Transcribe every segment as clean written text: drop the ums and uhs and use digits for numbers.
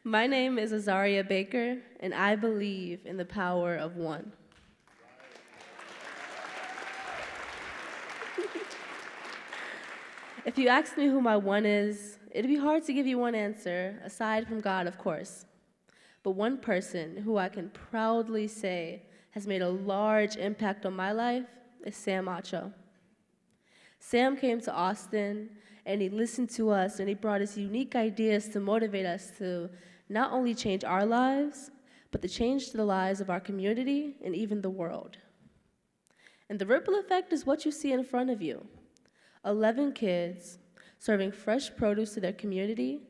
My name is Azariah Baker, and I believe in the power of one. If you ask me who my one is, it'd be hard to give you one answer, aside from God, of course. But one person who I can proudly say has made a large impact on my life is Sam Acho. Sam came to Austin, and he listened to us, and he brought us unique ideas to motivate us to not only change our lives, but to change the lives of our community and even the world. And the ripple effect is what you see in front of you. 11 kids serving fresh produce to their community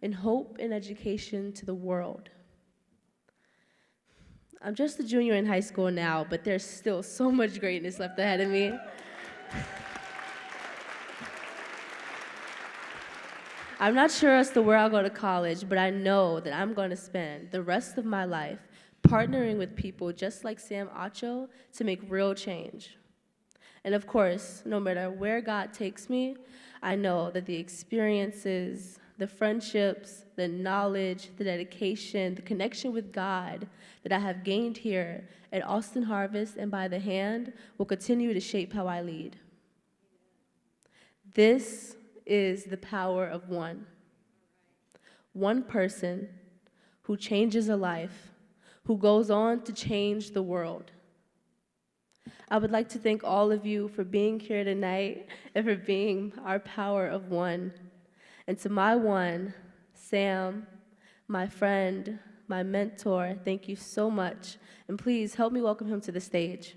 and hope and education to the world. I'm just a junior in high school now, but there's still so much greatness left ahead of me. I'm not sure as to where I'll go to college, but I know that I'm going to spend the rest of my life partnering with people just like Sam Acho to make real change. And of course, no matter where God takes me, I know that the experiences, the friendships, the knowledge, the dedication, the connection with God that I have gained here at Austin Harvest and by the Hand will continue to shape how I lead. This is the power of one. One person who changes a life, who goes on to change the world. I would like to thank all of you for being here tonight and for being our power of one. And to my one, Sam, my friend, my mentor, thank you so much. And please help me welcome him to the stage.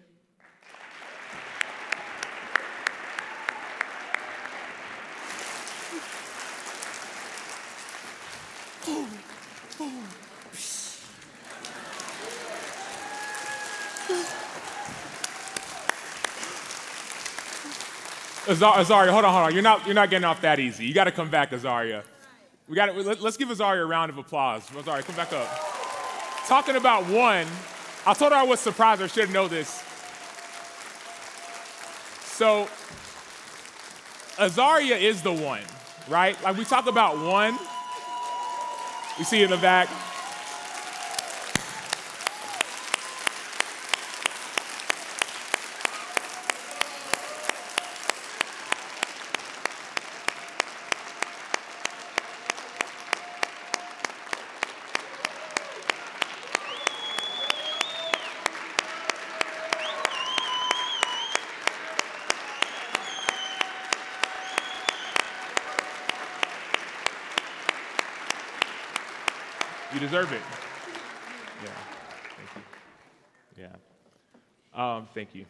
Azariah, hold on. You're not getting off that easy. You got to come back, Azariah. Let's give Azariah a round of applause. Azariah, come back up. Talking about one, I told her I was surprised. I should know this. So, Azariah is the one, right? Like we talk about one. You see in the back. You deserve it. Yeah, thank you. Yeah. Thank you.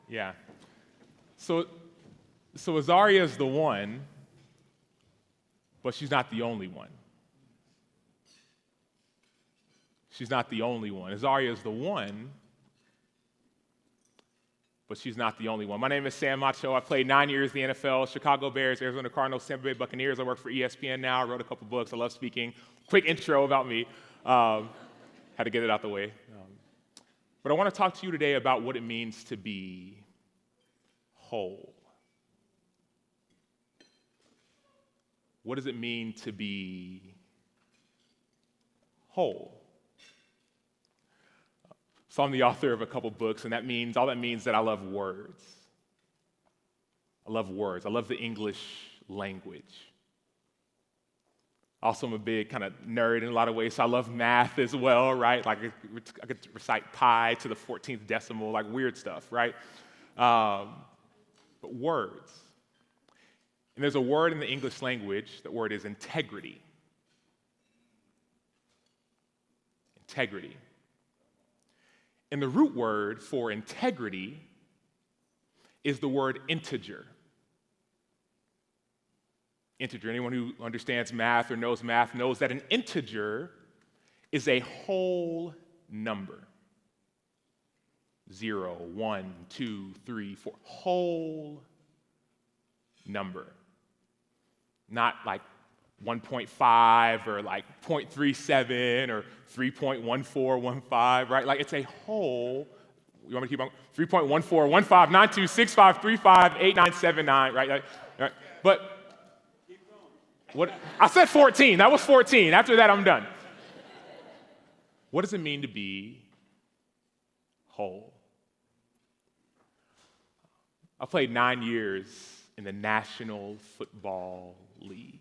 Yeah. So Azariah is the one, but she's not the only one. She's not the only one. Azariah is the one, but she's not the only one. My name is Sam Acho. I played 9 years in the NFL, Chicago Bears, Arizona Cardinals, Tampa Bay Buccaneers. I work for ESPN now. I wrote a couple books. I love speaking. Quick intro about me. Had to get it out the way. But I want to talk to you today about what it means to be whole. What does it mean to be whole? So I'm the author of a couple books, and all that means that I love words. I love words. I love the English language. Also, I'm a big kind of nerd in a lot of ways, so I love math as well, right? Like I could recite pi to the 14th decimal, like weird stuff, right? But words. And there's a word in the English language. That word is integrity. Integrity. And the root word for integrity is the word integer. Integer. Anyone who understands math or knows math knows that an integer is a whole number. 0, 1, 2, 3, 4. Whole number. Not like 1.5 or like 0.37 or 3.1415, right? Like it's a whole, you want me to keep on? 3.14159265358979, right? Right? But What? I said 14. That was 14. After that, I'm done. What does it mean to be whole? I played 9 years in the National Football League.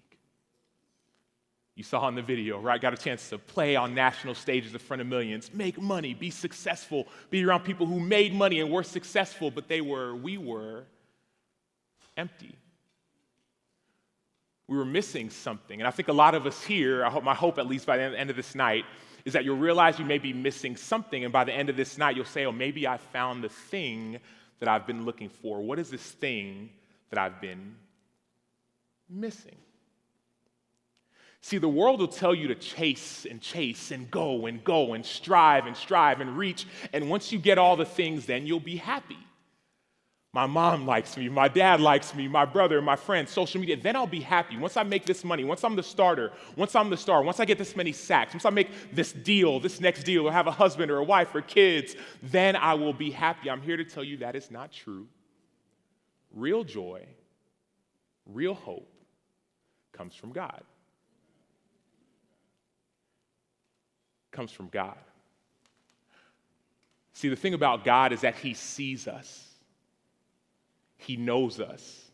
You saw in the video, right? Got a chance to play on national stages in front of millions, make money, be successful, be around people who made money and were successful, but we were empty. We were missing something. And I think a lot of us here, my hope at least by the end of this night, is that you'll realize you may be missing something, and by the end of this night, you'll say, oh, maybe I found the thing that I've been looking for. What is this thing that I've been missing? See, the world will tell you to chase and go and strive and reach, and once you get all the things, then you'll be happy. My mom likes me, my dad likes me, my brother, my friends, social media, then I'll be happy. Once I make this money, once I'm the starter, once I'm the star, once I get this many sacks, once I make this deal, this next deal, or have a husband or a wife or kids, then I will be happy. I'm here to tell you that is not true. Real joy, real hope comes from God. Comes from God. See, the thing about God is that He sees us. He knows us.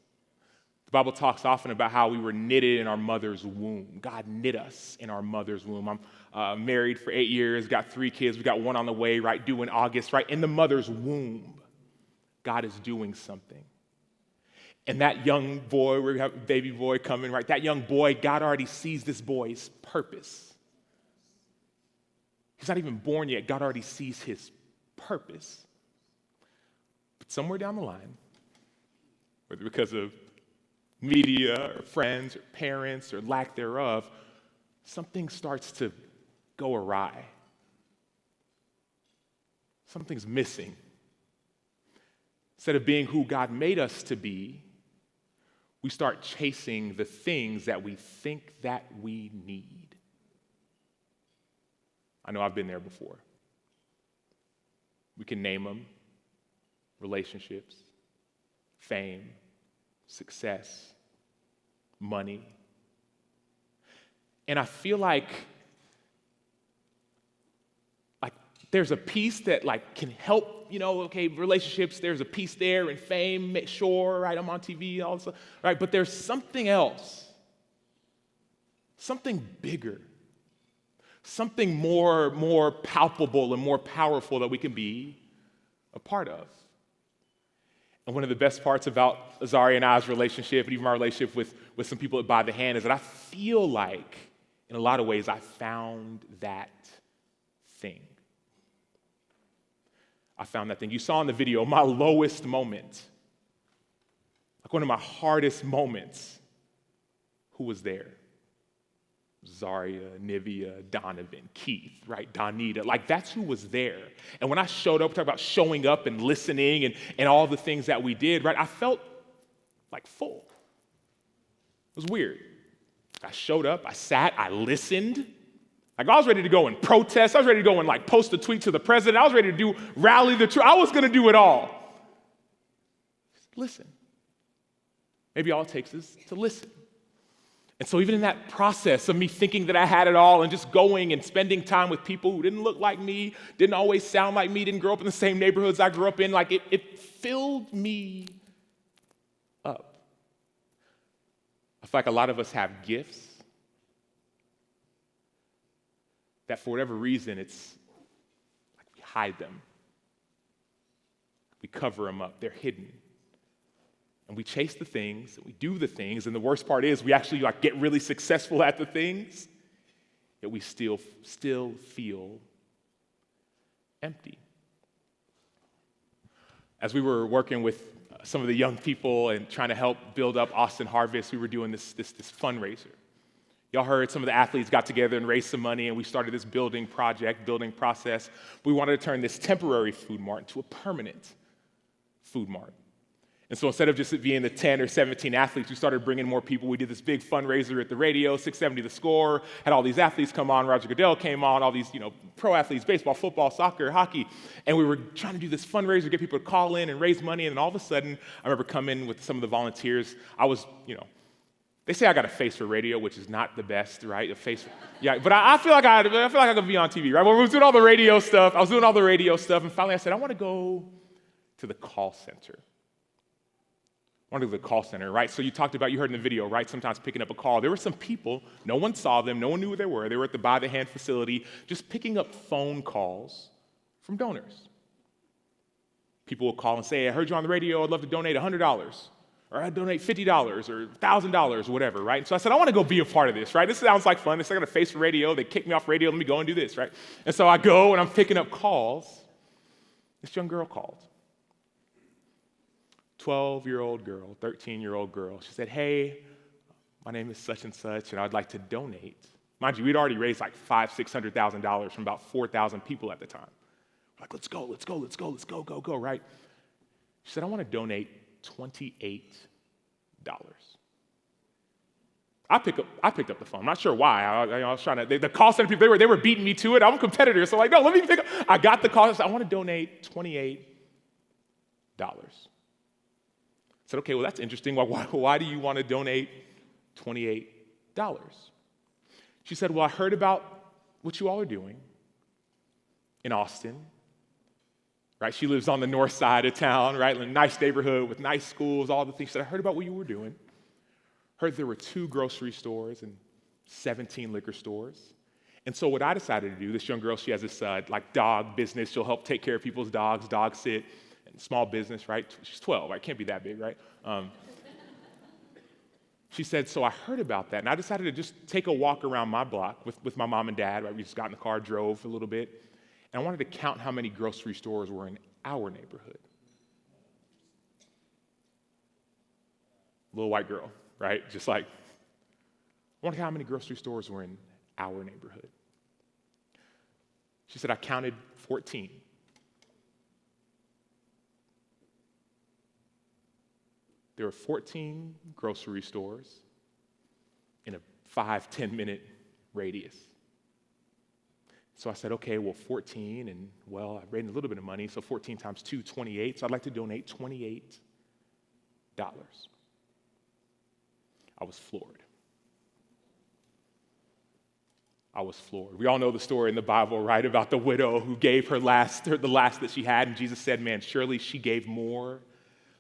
The Bible talks often about how we were knitted in our mother's womb. God knit us in our mother's womb. I'm married for 8 years, got 3 kids. We got one on the way, right, due in August, right? In the mother's womb, God is doing something. And that young boy, we have a baby boy coming, right? That young boy, God already sees this boy's purpose. He's not even born yet. God already sees his purpose. But somewhere down the line, whether because of media or friends or parents or lack thereof, something starts to go awry. Something's missing. Instead of being who God made us to be, we start chasing the things that we think that we need. I know I've been there before. We can name them: relationships, fame, success, money. And I feel like there's a piece that can help, relationships, there's a piece there, and fame, sure, right, I'm on TV, all this stuff, right? But there's something else, something bigger, something more palpable and more powerful that we can be a part of. And one of the best parts about Azariah and I's relationship, and even my relationship with some people at By the Hand, is that I feel like, in a lot of ways, I found that thing. I found that thing. You saw in the video, my lowest moment, one of my hardest moments, who was there? Zaria, Nivea, Donovan, Keith, right, Donita, that's who was there. And when I showed up, talk about showing up and listening and all the things that we did, right, I felt full. It was weird. I showed up, I sat, I listened. I was ready to go and protest. I was ready to go and post a tweet to the president. I was ready to rally the troops. I was going to do it all. Just listen. Maybe all it takes is to listen. And so even in that process of me thinking that I had it all and just going and spending time with people who didn't look like me, didn't always sound like me, didn't grow up in the same neighborhoods I grew up in, it filled me up. I feel like a lot of us have gifts that for whatever reason, it's we hide them. We cover them up. They're hidden. And we chase the things, and we do the things, and the worst part is we actually get really successful at the things, yet we still feel empty. As we were working with some of the young people and trying to help build up Austin Harvest, we were doing this fundraiser. Y'all heard some of the athletes got together and raised some money, and we started this building process. We wanted to turn this temporary food mart into a permanent food mart. And so instead of just being the 10 or 17 athletes, we started bringing more people. We did this big fundraiser at the radio, 670 The Score, had all these athletes come on. Roger Goodell came on, all these pro athletes, baseball, football, soccer, hockey. And we were trying to do this fundraiser, get people to call in and raise money. And then all of a sudden, I remember coming with some of the volunteers. I was, They say I got a face for radio, which is not the best, right? Yeah, but I feel like I could be on TV, right? When we was doing all the radio stuff, and finally I said, I want to go to the call center. I want to go to the call center, right? So you heard in the video, right? Sometimes picking up a call. There were some people, no one saw them, no one knew who they were. They were at the By the Hand facility, just picking up phone calls from donors. People will call and say, I heard you on the radio, I'd love to donate $100. Or I'd donate $50 or $1,000, whatever, right? And so I said, I want to go be a part of this, right? This sounds like fun. I got a face for radio. They kick me off radio. Let me go and do this, right? And so I go and I'm picking up calls. This young girl called. 12-year-old girl, 13-year-old girl. She said, hey, my name is such and such, and I'd like to donate. Mind you, we'd already raised like $500,000, $600,000 from about 4,000 people at the time. We're like, let's go, right? She said, I want to donate $28. I picked up the phone. I'm not sure why. I was trying to. The call center people, they were beating me to it. I'm a competitor, so like, no, let me pick up. I got the call. I said, I want to donate $28. I said, okay, well that's interesting. Why do you want to donate $28? She said, well, I heard about what you all are doing in Austin. Right, she lives on the north side of town, right, in a nice neighborhood with nice schools, all the things. She said, I heard about what you were doing. Heard there were 2 grocery stores and 17 liquor stores. And so what I decided to do, this young girl, she has this like dog business. She'll help take care of people's dogs, dog sit, and small business, right? She's 12, right? Can't be that big, right? She said, so I heard about that, and I decided to just take a walk around my block with my mom and dad, right? We just got in the car, drove a little bit. And I wanted to count how many grocery stores were in our neighborhood. Little white girl, right? Just like, I wonder how many grocery stores were in our neighborhood. She said, I counted 14. There were 14 grocery stores in a 5-10 minute radius. So I said, okay, well, 14, and well, I raised a little bit of money, so 14 times 2, 28. So I'd like to donate $28. I was floored. We all know the story in the Bible, right, about the widow who gave the last that she had, and Jesus said, man, surely she gave more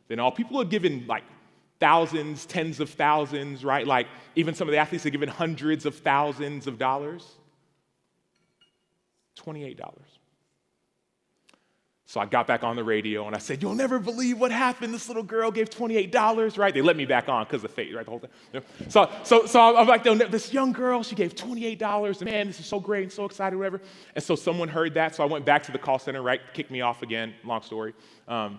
than all. People had given like thousands, tens of thousands, right? Like even some of the athletes had given hundreds of thousands of dollars. $28. So I got back on the radio and I said, you'll never believe what happened. This little girl gave $28, right? They let me back on because of fate, right? The whole thing. You know? So I'm like, this young girl, she gave $28, and man, this is so great and so excited, whatever. And so someone heard that, so I went back to the call center, right? Kicked me off again, long story. And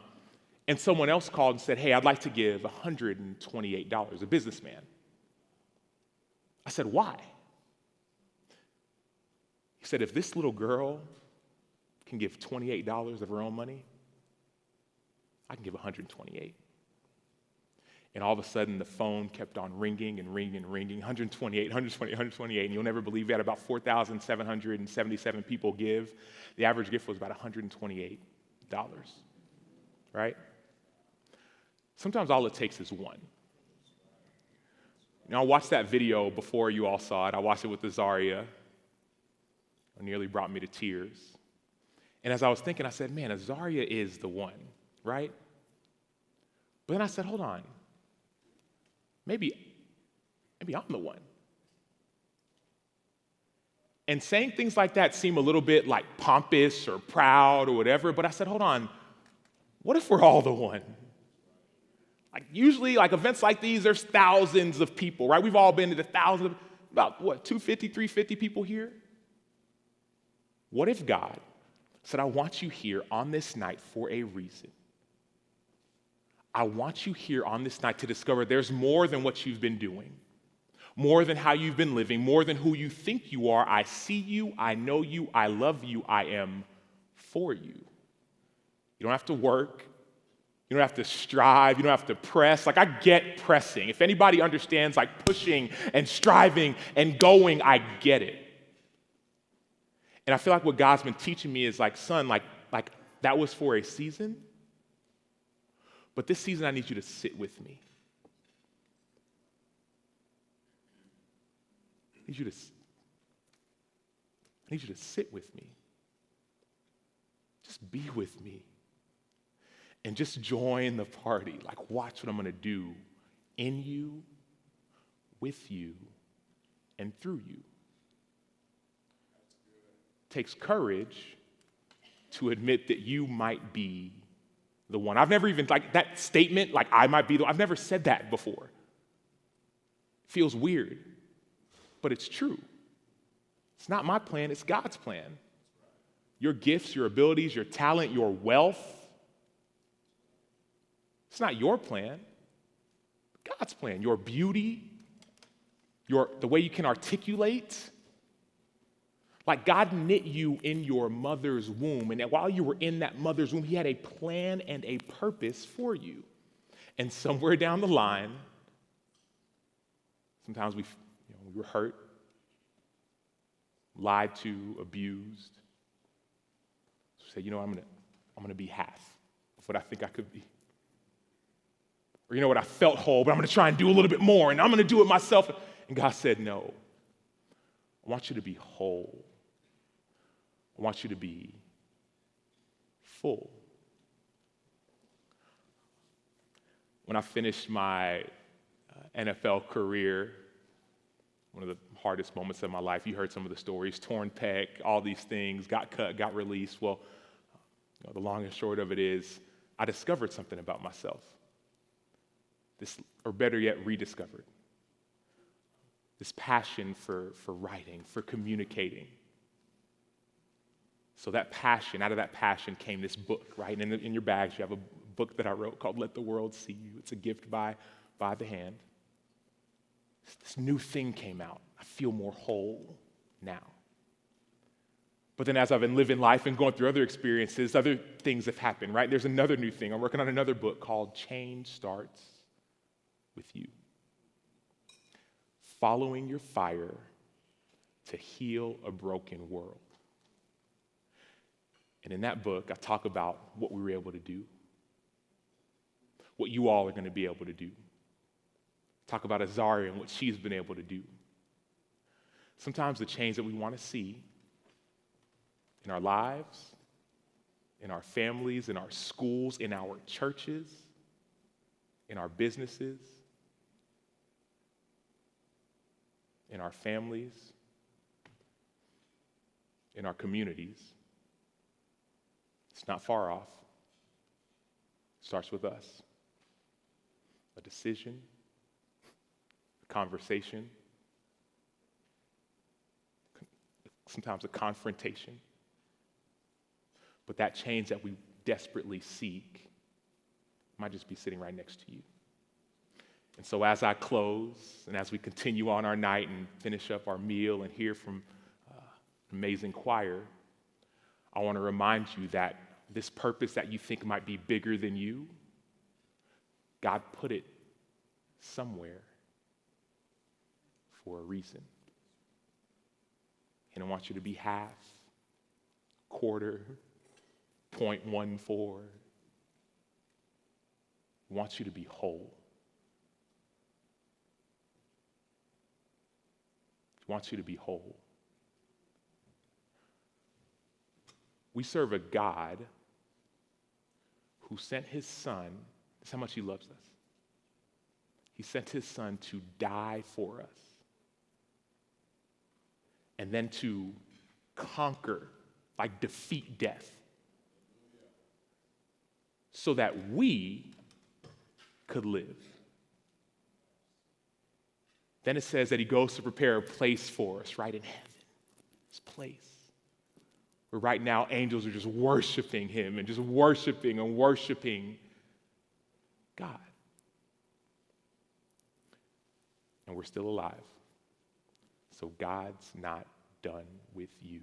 someone else called and said, hey, I'd like to give $128, a businessman. I said, why? He said, if this little girl can give $28 of her own money, I can give $128. And all of a sudden, the phone kept on ringing and ringing and ringing, 128, 128, 128, and you'll never believe we had about 4,777 people give. The average gift was about $128, right? Sometimes all it takes is one. You know, I watched that video before you all saw it. I watched it with Azariah. It nearly brought me to tears. And as I was thinking, I said, man, Azariah is the one, right? But then I said, hold on. Maybe I'm the one. And saying things like that seem a little bit like pompous or proud or whatever, but I said, hold on. What if we're all the one? Like usually, like events like these, there's thousands of people, right? We've all been to the thousands, about what, 250, 350 people here? What if God said, I want you here on this night for a reason? I want you here on this night to discover there's more than what you've been doing, more than how you've been living, more than who you think you are. I see you, I know you, I love you, I am for you. You don't have to work. You don't have to strive. You don't have to press. Like, I get pressing. If anybody understands, like, pushing and striving and going, I get it. And I feel like what God's been teaching me is, like, son, like that was for a season, but this season I need you to sit with me. need you to, I need you to sit with me. Just be with me. And just join the party. Like, watch what I'm going to do in you, with you, and through you. It takes courage to admit that you might be the one. I've never even, like, that statement, like, I might be the one, I've never said that before. It feels weird, but it's true. It's not my plan, it's God's plan. Your gifts, your abilities, your talent, your wealth, it's not your plan, God's plan. Your beauty, the way you can articulate. Like, God knit you in your mother's womb, and while you were in that mother's womb, he had a plan and a purpose for you. And somewhere down the line, sometimes we were hurt, lied to, abused. So we say, I'm gonna be half of what I think I could be. Or you know what, I felt whole, but I'm gonna try and do a little bit more, and I'm gonna do it myself. And God said, no, I want you to be whole. I want you to be full. When I finished my NFL career, one of the hardest moments of my life, you heard some of the stories, torn pec, all these things, got cut, got released. Well, the long and short of it is, I discovered something about myself. Or better yet, rediscovered. This passion for writing, for communicating. So that passion, out of that passion came this book, right? And in your bags, you have a book that I wrote called Let the World See You. It's a gift by the hand. This new thing came out. I feel more whole now. But then as I've been living life and going through other experiences, other things have happened, right? There's another new thing. I'm working on another book called Change Starts with You. Following your fire to heal a broken world. And in that book, I talk about what we were able to do, what you all are going to be able to do. Talk about Azariah and what she's been able to do. Sometimes the change that we want to see in our lives, in our families, in our schools, in our churches, in our businesses, in our families, in our communities. It's not far off. It starts with us. A decision, a conversation, sometimes a confrontation. But that change that we desperately seek might just be sitting right next to you. And so as I close and as we continue on our night and finish up our meal and hear from an amazing choir, I want to remind you that this purpose that you think might be bigger than you, God put it somewhere for a reason. He don't want you to be half, quarter, 0.14. He wants you to be whole. He wants you to be whole. We serve a God who sent his son. That's how much he loves us. He sent his son to die for us and then to conquer, like defeat death, so that we could live. Then it says that he goes to prepare a place for us, right in heaven, this place where right now angels are just worshiping him and just worshiping and worshiping God. And we're still alive. So God's not done with you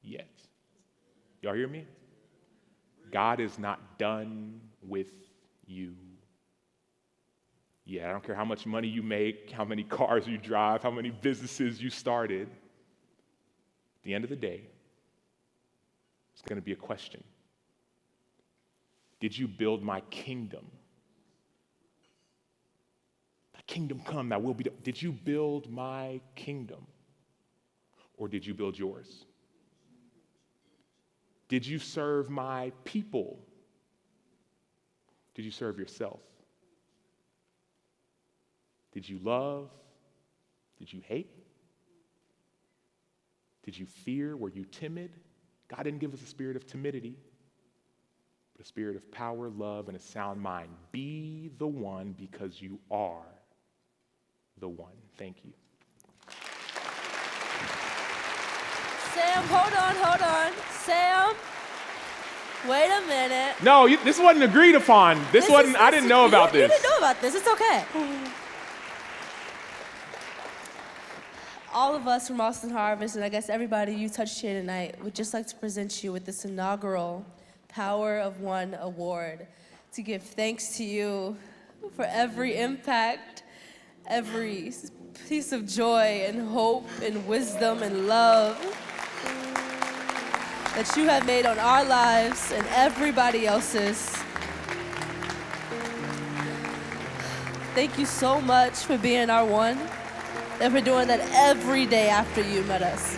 yet. Y'all hear me? God is not done with you yet. I don't care how much money you make, how many cars you drive, how many businesses you started. At the end of the day, it's going to be a question. Did you build my kingdom? The kingdom come that will be done. Did you build my kingdom? or did you build yours? Did you serve my people? Did you serve yourself? Did you love? Did you hate? Did you fear? Were you timid? God didn't give us a spirit of timidity, but a spirit of power, love, and a sound mind. Be the one because you are the one. Thank you. Sam, hold on. Sam, wait a minute. No, this wasn't agreed upon. I didn't know about this. You didn't know about this. It's okay. All of us from Austin Harvest, and I guess everybody you touched here tonight, would just like to present you with this inaugural Power of One Award to give thanks to you for every impact, every piece of joy and hope and wisdom and love that you have made on our lives and everybody else's. Thank you so much for being our one and for doing that every day after you met us.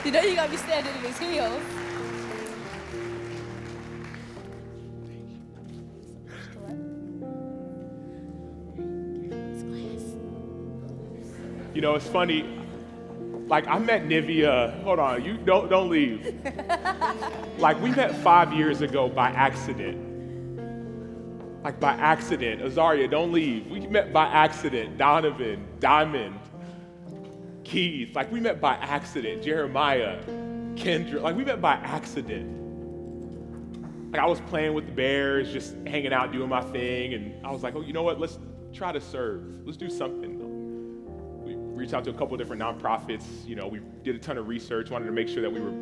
You know you gotta be standing in these heels. You know, it's funny. Like, I met Nivea, hold on, you don't leave. Like, we met 5 years ago by accident. Like, by accident. Azariah, don't leave. We met by accident. Donovan, Diamond, Keith. Like, we met by accident. Jeremiah, Kendra. Like, we met by accident. Like, I was playing with the Bears, just hanging out, doing my thing, and I was like, oh, you know what? Let's try to serve. Let's do something. We reached out to a couple of different nonprofits. You know, we did a ton of research, wanted to make sure that we were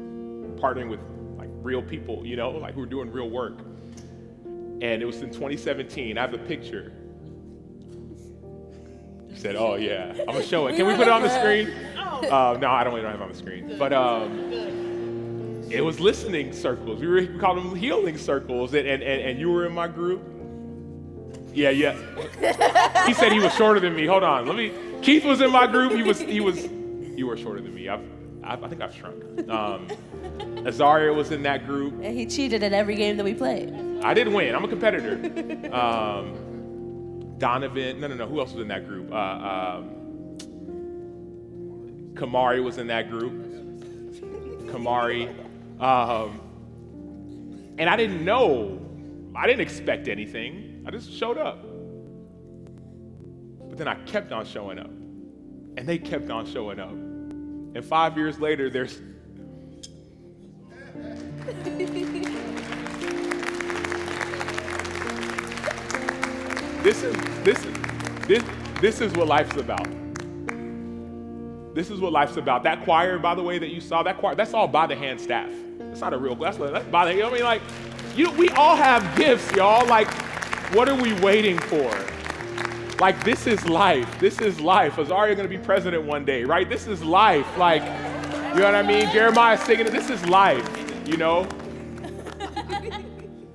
partnering with like real people, you know, like we were doing real work. And it was in 2017. I have a picture. You said, oh yeah, I'm gonna show it. Can we put it on the screen? No, I don't have it on the screen. But it was listening circles. We called them healing circles. And you were in my group. Yeah. He said he was shorter than me. Hold on, Keith was in my group. You were shorter than me. I think I've shrunk. Azariah was in that group. And he cheated at every game that we played. I didn't win. I'm a competitor. Donovan. No. Who else was in that group? Kamari was in that group. And I didn't know. I didn't expect anything. I just showed up. But then I kept on showing up. And they kept on showing up. And 5 years later, there's... This is what life's about. This is what life's about. That choir, by the way, that you saw, that choir, that's all by the hand staff. That's not a real, that's by the, you know what I mean? Like, we all have gifts, y'all. Like, what are we waiting for? Like, this is life. This is life. Azariah gonna be president one day, right? This is life. Like, you know what I mean? Jeremiah singing it. This is life, you know?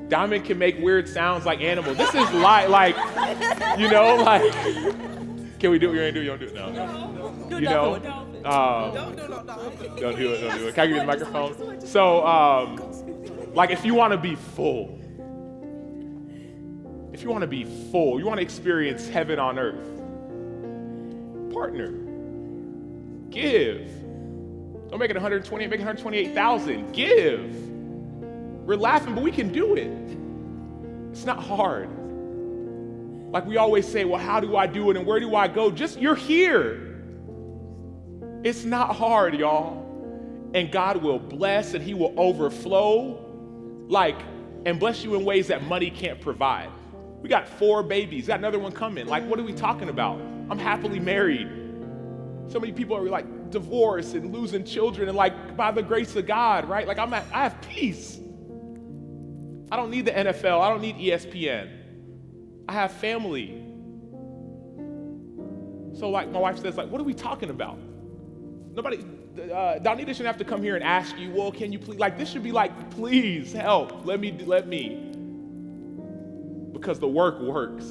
Diamond can make weird sounds like animals. This is life, like, you know, like, can we do what you're gonna do? You don't do it? No. You know? Don't do it. Can I give you the microphone? So, like, if you want to be full, you want to experience heaven on earth, partner, give. Don't make it 120, make it 128,000. Give. We're laughing, but we can do it. It's not hard. Like we always say, well, how do I do it and where do I go? Just, you're here. It's not hard, y'all. And God will bless and he will overflow, like, and bless you in ways that money can't provide. We got 4 babies, got another one coming. Like, what are we talking about? I'm happily married. So many people are like divorced and losing children and like by the grace of God, right? Like I have peace. I don't need the NFL. I don't need ESPN. I have family. So like my wife says, like, what are we talking about? Nobody, Donita shouldn't have to come here and ask you, well, can you please, like, this should be like, please help, let me. Because the work works.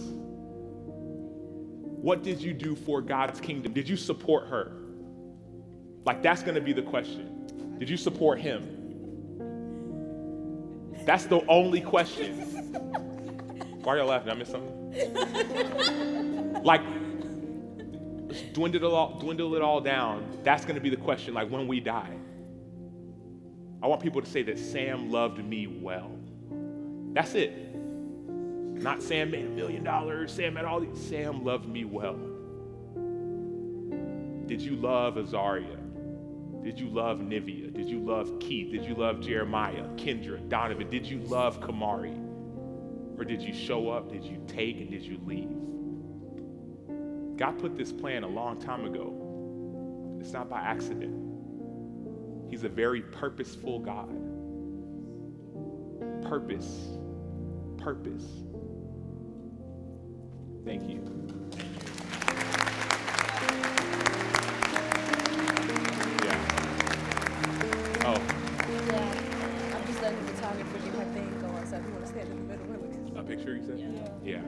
What did you do for God's kingdom? Did you support her? Like, that's gonna be the question. Did you support him? That's the only question. Why are y'all laughing? Did I miss something? Like, dwindle it all down. That's gonna be the question, like when we die. I want people to say that Sam loved me well. That's it. Not Sam made $1 million, Sam had all these. Sam loved me well. Did you love Azariah? Did you love Nivea? Did you love Keith? Did you love Jeremiah, Kendra, Donovan? Did you love Kamari? Or did you show up? Did you take and did you leave? God put this plan a long time ago. It's not by accident. He's a very purposeful God. Purpose. Thank you. Yeah. Oh. Yeah. I'm just letting the photographer get her thing going, so if you want to stand in the middle, really. A picture, you said? Yeah.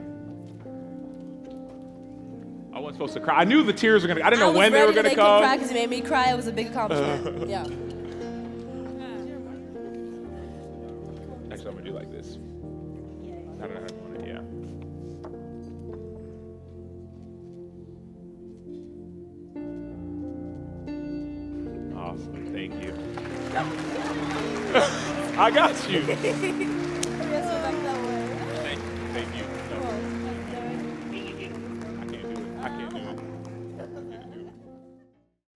I wasn't supposed to cry. I knew the tears were gonna. I didn't know when they were gonna I come. cry because it made me cry. It was a big accomplishment. Yeah. Actually, I'm gonna do like this. I don't know how to do it. Yeah. Awesome. Thank you. I got you. Thank you. No. I can't do it.